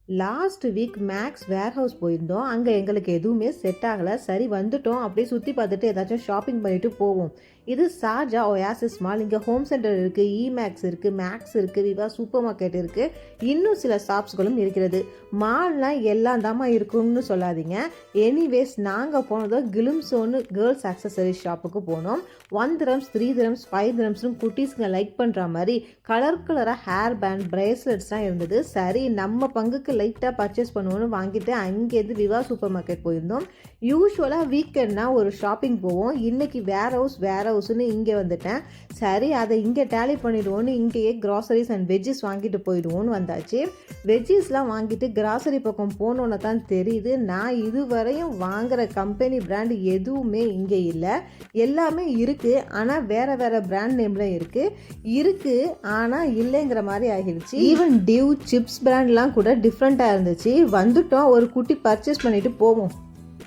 Last week maths warehouse போயிருந்தோம். அங்கே எங்களுக்கு எதுவுமே செட் ஆகலை. சரி வந்துட்டோம், அப்படியே சுற்றி பார்த்துட்டு ஏதாச்சும் ஷாப்பிங் பண்ணிட்டு போவோம். இது ஷார்ஜா ஒயாசிஸ் மால். இங்கே ஹோம் சென்டர் இருக்குது, இமேக்ஸ் இருக்குது, மேக்ஸ் இருக்குது, விவா சூப்பர் மார்க்கெட் இருக்குது, இன்னும் சில ஷாப்ஸ்களும் இருக்கிறது. மால்லாம் எல்லாம் தாம்மா இருக்கும்னு சொல்லாதீங்க. எனிவேஸ் நாங்கள் போனதோ கிளிம்ஸோன்னு கேர்ள்ஸ் ஆக்சசரி ஷாப்புக்கு போனோம். 1 dirhams 3 dirhams 5 dirhamsனு குட்டீஸ்ங்க லைக் பண்ணுற மாதிரி கலர் கலராக ஹேர் பேண்ட் பிரேஸ்லெட்ஸ்லாம் இருந்தது. சரி நம்ம பங்குக்கு லைட்டாக பர்ச்சேஸ் பண்ணுவோன்னு வாங்கிட்டு அங்கேருந்து விவா சூப்பர் மார்க்கெட் போயிருந்தோம். யூஸ்வலாக வீக்கெண்ட்னா ஒரு ஷாப்பிங் போவோம். இன்றைக்கி வேர் ஹவுஸ்னு இங்கே வந்துட்டேன். சரி அதை இங்கே டேலி பண்ணிடுவோன்னு இங்கேயே கிராசரிஸ் அண்ட் வெஜ்ஜஸ் வாங்கிட்டு போயிடுவோன்னு வந்தாச்சு. வெஜ்ஜஸ்லாம் வாங்கிட்டு கிராசரி பக்கம் போனோன்னு தான் தெரியுது, நான் இதுவரையும் வாங்குகிற கம்பெனி பிராண்டு எதுவுமே இங்கே இல்லை. எல்லாமே இருக்குது, ஆனால் வேறு வேறு பிராண்ட் நேமில் இருக்குது ஆனால் இல்லைங்கிற மாதிரி ஆகிடுச்சு. ஈவன் டியூ சிப்ஸ் பிராண்ட்லாம் கூட டிஃப்ரெண்ட்டாக இருந்துச்சு. வந்துட்டோம், ஒரு குட்டி பர்ச்சேஸ் பண்ணிட்டு போவோம்.